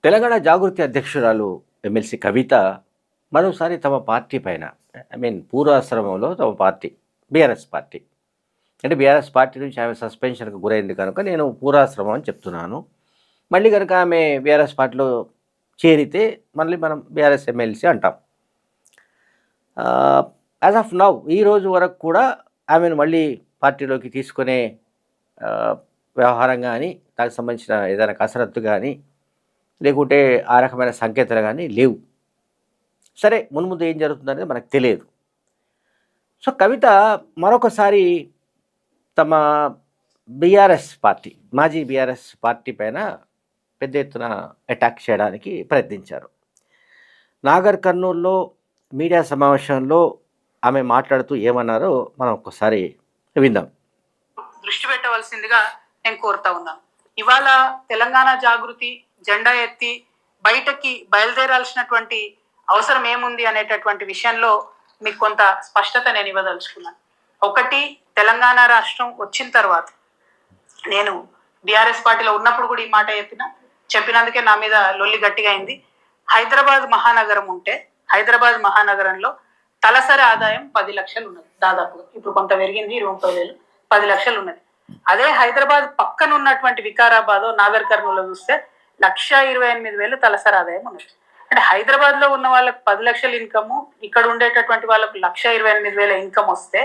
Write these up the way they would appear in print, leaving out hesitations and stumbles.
తెలంగాణ జాగృతి అధ్యక్షురాలు ఎమ్మెల్సీ కవిత మరోసారి తమ పార్టీ పైన పూర్వాశ్రమంలో తమ పార్టీ బీఆర్ఎస్ పార్టీ అంటే బీఆర్ఎస్ పార్టీ నుంచి ఆమె సస్పెన్షన్కి గురైంది కనుక నేను పూర్వాశ్రమం అని చెప్తున్నాను. మళ్ళీ కనుక ఆమె బీఆర్ఎస్ పార్టీలో చేరితే మళ్ళీ మనం బీఆర్ఎస్ ఎమ్మెల్సీ అంటాం. యాజ్ ఆఫ్ నౌ ఈ రోజు వరకు కూడా ఆమెను మళ్ళీ పార్టీలోకి తీసుకునే వ్యవహారం కానీ దానికి సంబంధించిన ఏదైనా కసరత్తు కానీ లేకుంటే ఆ రకమైన సంకేతాలు కానీ లేవు. సరే, మున్ముందు ఏం జరుగుతుందనేది మనకు తెలియదు. సో కవిత మరొకసారి తమ బీఆర్ఎస్ పార్టీ మాజీ బీఆర్ఎస్ పార్టీ పైన పెద్ద ఎత్తున అటాక్ చేయడానికి ప్రయత్నించారు. నాగర్ కర్నూల్లో మీడియా సమావేశంలో ఆమె మాట్లాడుతూ ఏమన్నారో మనం ఒక్కసారి విందాం. దృష్టి పెట్టవలసిందిగా నేను కోరుతా ఉన్నాను. ఇవాళ తెలంగాణ జాగృతి జెండా ఎత్తి బయటకి బయలుదేరాల్సినటువంటి అవసరం ఏముంది అనేటటువంటి విషయంలో మీకు కొంత స్పష్టత నేను ఇవ్వదలుచుకున్నాను. ఒకటి, తెలంగాణ రాష్ట్రం వచ్చిన తర్వాత నేను బీఆర్ఎస్ పార్టీలో ఉన్నప్పుడు కూడా ఈ మాట చెప్పినందుకే నా మీద లొల్లి గట్టిగా అయింది. హైదరాబాద్ మహానగరం ఉంటే హైదరాబాద్ మహానగరంలో తలసరి ఆదాయం 10 లక్షలు ఉన్నది. దాదాపుగా ఇప్పుడు కొంత పెరిగింది, 20,000, 10 లక్షలు ఉన్నది. అదే హైదరాబాద్ పక్కన ఉన్నటువంటి వికారాబాద్ నాగర్ కర్నూలు చూస్తే 1,28,000 తలసరి ఆదాయం ఉన్నది. అంటే హైదరాబాద్ లో ఉన్న వాళ్ళకి 10 లక్షల ఇన్కమ్, ఇక్కడ ఉండేటటువంటి వాళ్ళకు 1,28,000 ఇన్కమ్ వస్తే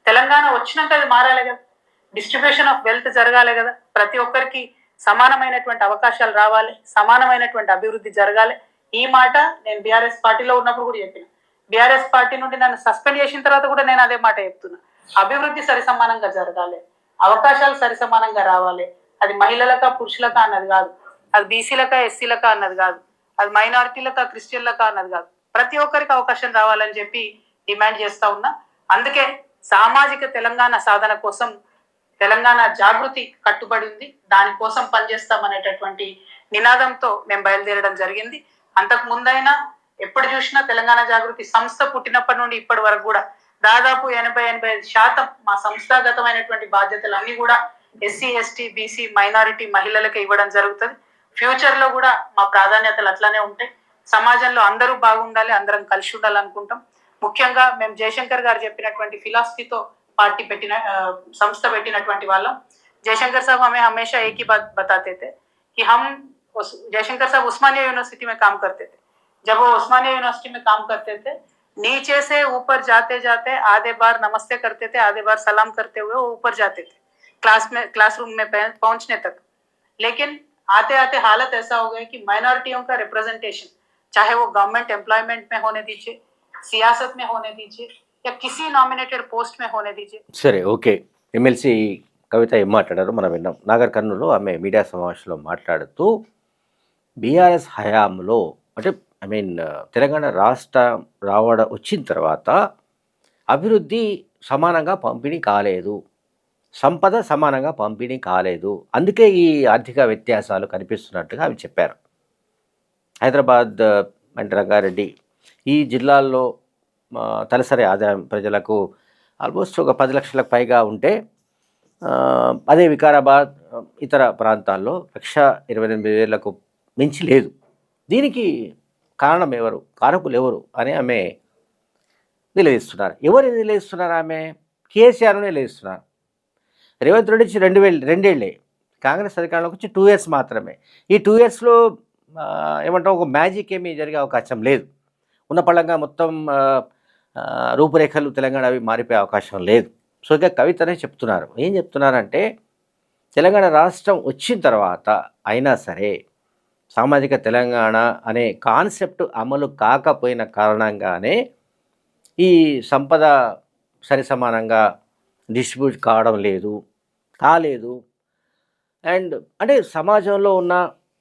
తెలంగాణ వచ్చినాక అది మారాలి కదా, డిస్ట్రిబ్యూషన్ ఆఫ్ వెల్త్ జరగాలి కదా, ప్రతి ఒక్కరికి సమానమైనటువంటి అవకాశాలు రావాలి, సమానమైనటువంటి అభివృద్ధి జరగాలి. ఈ మాట నేను బీఆర్ఎస్ పార్టీలో ఉన్నప్పుడు కూడా చెప్పిన. బీఆర్ఎస్ పార్టీ నుండి నన్ను సస్పెండ్ చేసిన తర్వాత కూడా నేను అదే మాట చెప్తున్నా. అభివృద్ధి సరిసమానంగా జరగాలి, అవకాశాలు సరిసమానంగా రావాలి. అది మహిళలకా పురుషులకా అన్నది కాదు, అది బీసీలకా ఎస్సీలకా అన్నది కాదు, అది మైనారిటీలకా క్రిస్టియన్లకా అన్నది కాదు, ప్రతి ఒక్కరికి అవకాశం రావాలని చెప్పి డిమాండ్ చేస్తా ఉన్నా. అందుకే సామాజిక తెలంగాణ సాధన కోసం తెలంగాణ జాగృతి కట్టుబడి ఉంది, దానికోసం పనిచేస్తామనేటటువంటి నినాదంతో మేము బయలుదేరడం జరిగింది. అంతకు ముందైనా ఎప్పుడు చూసినా తెలంగాణ జాగృతి సంస్థ పుట్టినప్పటి నుండి ఇప్పటి వరకు కూడా దాదాపు 80-85% మా సంస్థాగతమైనటువంటి బాధ్యతలన్నీ కూడా ఎస్సీ ఎస్టీ బీసీ మైనారిటీ మహిళలకే ఇవ్వడం జరుగుతుంది. ఫ్యూచర్ లో కూడా మా ప్రాధాన్యతలు అట్లానే ఉంటాయి. సమాజంలో అందరూ బాగుండాలి, అందరం కలిసి ఉండాలనుకుంటాం. ముఖ్యంగా మేము జయశంకర్ గారు చెప్పినటువంటి ఫిలాసఫీతో పార్టీ సంస్థ పెట్టినటువంటి వాళ్ళం. जयशंकर साहब हमें हमेशा एक ही बात बताते थे कि हम जयशंकर साहब उस्मानिया यूनिवर्सिटी में काम करते थे. जब वो उस्मानिया यूनिवर्सिटी में काम करते थे, नीचे से ऊपर जाते जाते आधे बार नमस्ते करते थे, आधे बार सलाम करते हुए वो ऊपर जाते थे क्लासरूम में पहुंचने तक. लेकिन आते आते हालत ऐसा हो गया कि माइनॉरिटियों का रिप्रेजेंटेशन, चाहे वो गवर्नमेंट एम्प्लॉयमेंट में होने दीजिए, सियासत में होने दीजिए या किसी नॉमिनेटेड पोस्ट में होने दीजिए. సరే, ఓకే. ఎమ్మెల్సీ కవిత ఏం మాట్లాడారో మనం విన్నాం. నాగర్ కర్నూలులో ఆమె మీడియా సమావేశంలో మాట్లాడుతూ బీఆర్ఎస్ హయాంలో అంటే తెలంగాణ రాష్ట్రం వచ్చిన తర్వాత అభివృద్ధి సమానంగా పంపిణీ కాలేదు, సంపద సమానంగా పంపిణీ కాలేదు, అందుకే ఈ ఆర్థిక వ్యత్యాసాలు కనిపిస్తున్నట్టుగా ఆమె చెప్పారు. హైదరాబాద్ అంటే రంగారెడ్డి ఈ జిల్లాల్లో తలసరి ఆదాయం ప్రజలకు ఆల్మోస్ట్ ఒక 10 లక్షలకు పైగా ఉంటే, అదే వికారాబాద్ ఇతర ప్రాంతాల్లో 1,28,000కు మించి లేదు. దీనికి కారణం ఎవరు, కారకులు ఎవరు అని ఆమె నిలదీస్తున్నారు. ఎవరు నిలదీస్తున్నారు? ఆమె కేసీఆర్ను నిలదీస్తున్నారు. రేవంత్ రెడ్డి నుంచి 2 ఏళ్ళే, కాంగ్రెస్ అధికారంలోకి వచ్చి 2 years మాత్రమే. ఈ 2 yearsలో ఏమంటాం, ఒక మ్యాజిక్ ఏమీ జరిగే అవకాశం లేదు. ఉన్న పళంగా మొత్తం రూపురేఖలు తెలంగాణ అవి మారిపోయే అవకాశం లేదు. సో ఇక కవితనే చెప్తున్నారు. ఏం చెప్తున్నారంటే, తెలంగాణ రాష్ట్రం వచ్చిన తర్వాత అయినా సరే సామాజిక తెలంగాణ అనే కాన్సెప్ట్ అమలు కాకపోయిన కారణంగానే ఈ సంపద సరిసమానంగా డిస్ట్రిబ్యూట్ కాలేదు. అండ్ అంటే సమాజంలో ఉన్న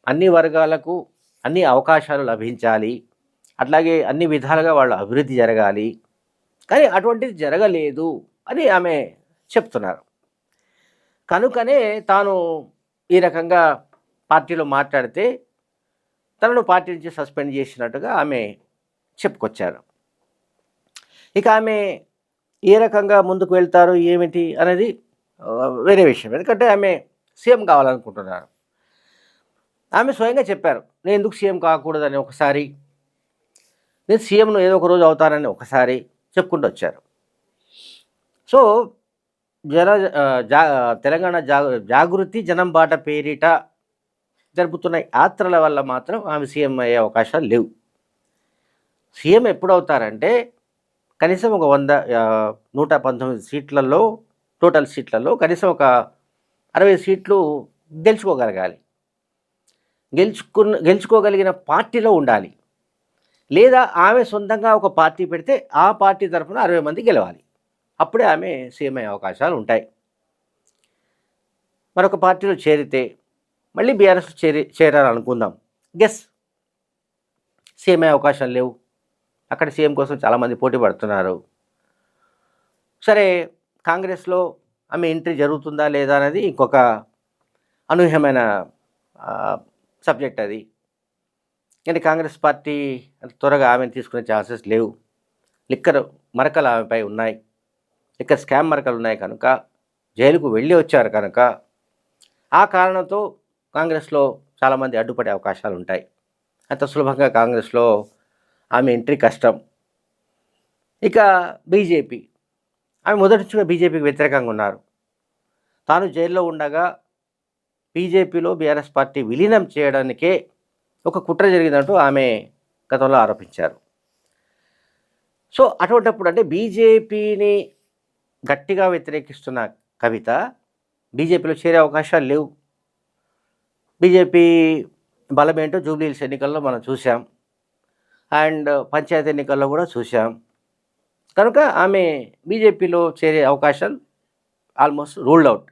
అన్ని వర్గాలకు అన్ని అవకాశాలు లభించాలి, అట్లాగే అన్ని విధాలుగా వాళ్ళు అభివృద్ధి జరగాలి, కానీ అటువంటిది జరగలేదు అని ఆమె చెప్తున్నారు. కనుకనే తాను ఈ రకంగా పార్టీలో మాట్లాడితే తనను పార్టీ నుంచి సస్పెండ్ చేసినట్టుగా ఆమె చెప్పుకొచ్చారు. ఇక ఆమె ఏ రకంగా ముందుకు వెళ్తారు ఏమిటి అనేది వేరే విషయం. ఎందుకంటే ఆమె సీఎం కావాలనుకుంటున్నారు. ఆమె స్వయంగా చెప్పారు, నేను ఎందుకు సీఎం కాకూడదని ఒకసారి, నేను సీఎంను ఏదో ఒక రోజు అవుతానని ఒకసారి చెప్పుకుంటూ వచ్చారు. సో జన తెలంగాణ జాగృతి జనం బాట పేరిట జరుపుతున్న యాత్రల వల్ల మాత్రం ఆమె సీఎం అయ్యే అవకాశాలు లేవు. సీఎం ఎప్పుడవుతారంటే కనీసం ఒక 119 సీట్లలో, టోటల్ సీట్లలో కనీసం ఒక 60 సీట్లు గెలుచుకోగలగాలి. గెలుచుకోగలిగిన పార్టీలో ఉండాలి. లేదా ఆమె సొంతంగా ఒక పార్టీ పెడితే ఆ పార్టీ తరఫున 60 మంది గెలవాలి. అప్పుడే ఆమె సీఎం అయ్యే అవకాశాలు ఉంటాయి. మరొక పార్టీలో చేరితే మళ్ళీ బీఆర్ఎస్ చేరాలనుకుందాం, గెస్ సీఎం అయ్యే అవకాశాలు లేవు. అక్కడ సీఎం కోసం చాలామంది పోటీ పడుతున్నారు. సరే, కాంగ్రెస్లో ఆమె ఎంట్రీ జరుగుతుందా లేదా అనేది ఇంకొక అనూహ్యమైన సబ్జెక్ట్ అది. కానీ కాంగ్రెస్ పార్టీ అంత త్వరగా ఆమెను తీసుకునే ఛాన్సెస్ లేవు. లిక్కర్ మరకలు ఆమెపై ఉన్నాయి, లిక్కర్ స్కామ్ మరకలు ఉన్నాయి కనుక, జైలుకు వెళ్ళి వచ్చారు కనుక, ఆ కారణంతో కాంగ్రెస్లో చాలామంది అడ్డుపడే అవకాశాలు ఉంటాయి. అంత సులభంగా కాంగ్రెస్లో ఆమె ఎంట్రీ కష్టం. ఇక బీజేపీ, ఆమె మొదటి నుంచి బీజేపీకి వ్యతిరేకంగా ఉన్నారు. తాను జైల్లో ఉండగా బీజేపీలో బీఆర్ఎస్ పార్టీ విలీనం చేయడానికే ఒక కుట్ర జరిగిందంటూ ఆమె గతంలో ఆరోపించారు. సో అటువంటిప్పుడు అంటే బీజేపీని గట్టిగా వ్యతిరేకిస్తున్న కవిత బీజేపీలో చేరే అవకాశాలు లేవు. బీజేపీ బలం ఏంటో జూబ్లీహిల్స్ ఎన్నికల్లో మనం చూసాం, అండ్ పంచాయతీ ఎన్నికల్లో కూడా చూసాం. కనుక ఆమె బీజేపీలో చేరే అవకాశాలు ఆల్మోస్ట్ రూల్డ్ అవుట్.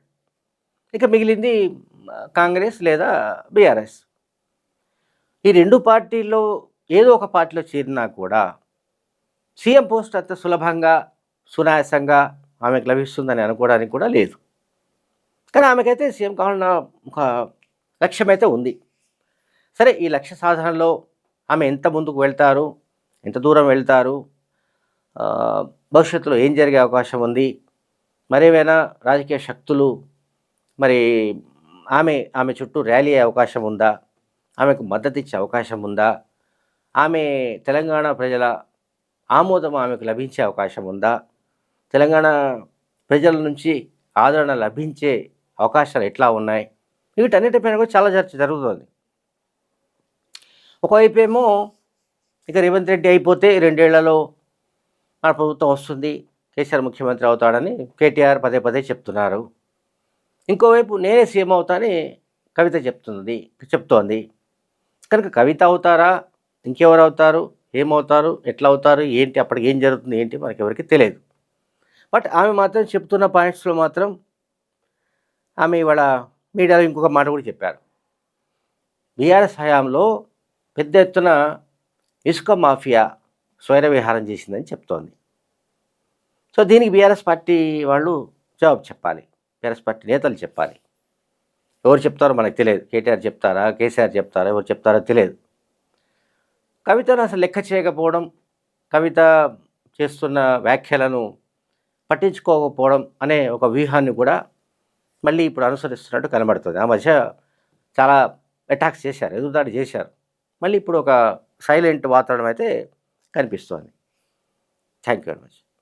ఇక మిగిలింది కాంగ్రెస్ లేదా బీఆర్ఎస్. ఈ రెండు పార్టీల్లో ఏదో ఒక పార్టీలో చేరినా కూడా సీఎం పోస్ట్ అంత సులభంగా సునాయాసంగా ఆమెకు లభిస్తుందని అనుకోవడానికి కూడా లేదు. కానీ ఆమెకైతే సీఎం కావాలన్న ఒక లక్ష్యం అయితే ఉంది. సరే, ఈ లక్ష్య సాధనలో ఆమె ఎంత ముందుకు వెళ్తారు, ఎంత దూరం వెళ్తారు, భవిష్యత్తులో ఏం జరిగే అవకాశం ఉంది, మరేమైనా రాజకీయ శక్తులు మరి ఆమె చుట్టూ ర్యాలీ అయ్యే అవకాశం ఉందా, ఆమెకు మద్దతు ఇచ్చే అవకాశం ఉందా, ఆమె తెలంగాణ ప్రజల ఆమోదం ఆమెకు లభించే అవకాశం ఉందా, తెలంగాణ ప్రజల నుంచి ఆదరణ లభించే అవకాశాలు ఎట్లా ఉన్నాయి, వీటన్నిటిపైన కూడా చాలా చర్చ జరుగుతుంది. ఒకవైపు ఏమో ఇక రేవంత్ రెడ్డి అయిపోతే 2 ఏళ్లలో మన ప్రభుత్వం వస్తుంది, కేసీఆర్ ముఖ్యమంత్రి అవుతాడని కేటీఆర్ పదే పదే చెప్తున్నారు. ఇంకోవైపు నేనే సీఎం అవుతానని కవిత చెప్తోంది. కనుక కవిత అవుతారా, ఇంకెవరు అవుతారు, ఏమవుతారు, ఎట్లా అవుతారు, ఏంటి, అప్పటికి ఏం జరుగుతుంది ఏంటి మనకి ఎవరికి తెలియదు. బట్ ఆమె మాత్రం చెప్తున్న పాయింట్స్లో మాత్రం ఆమె ఇవాళ మీడియాలో ఇంకొక మాట కూడా చెప్పారు. బీఆర్ఎస్ హయాంలో పెద్ద ఎత్తున ఇసుక మాఫియా స్వైర విహారం చేసిందని చెప్తోంది. సో దీనికి బీఆర్ఎస్ పార్టీ వాళ్ళు జవాబు చెప్పాలి, బీఆర్ఎస్ పార్టీ నేతలు చెప్పాలి. ఎవరు చెప్తారో మనకు తెలియదు, కేటీఆర్ చెప్తారా, కేసీఆర్ చెప్తారా, ఎవరు చెప్తారో తెలియదు. కవితను అసలు లెక్క చేయకపోవడం, కవిత చేస్తున్న వ్యాఖ్యలను పట్టించుకోకపోవడం అనే ఒక వ్యూహాన్ని కూడా మళ్ళీ ఇప్పుడు అనుసరిస్తున్నట్టు కనబడుతుంది. ఆ మధ్య చాలా అటాక్స్ చేశారు, ఎదురుదాడి చేశారు. మళ్ళీ ఇప్పుడు ఒక సైలెంట్ వాతావరణం అయితే కనిపిస్తోంది. Thank you very much.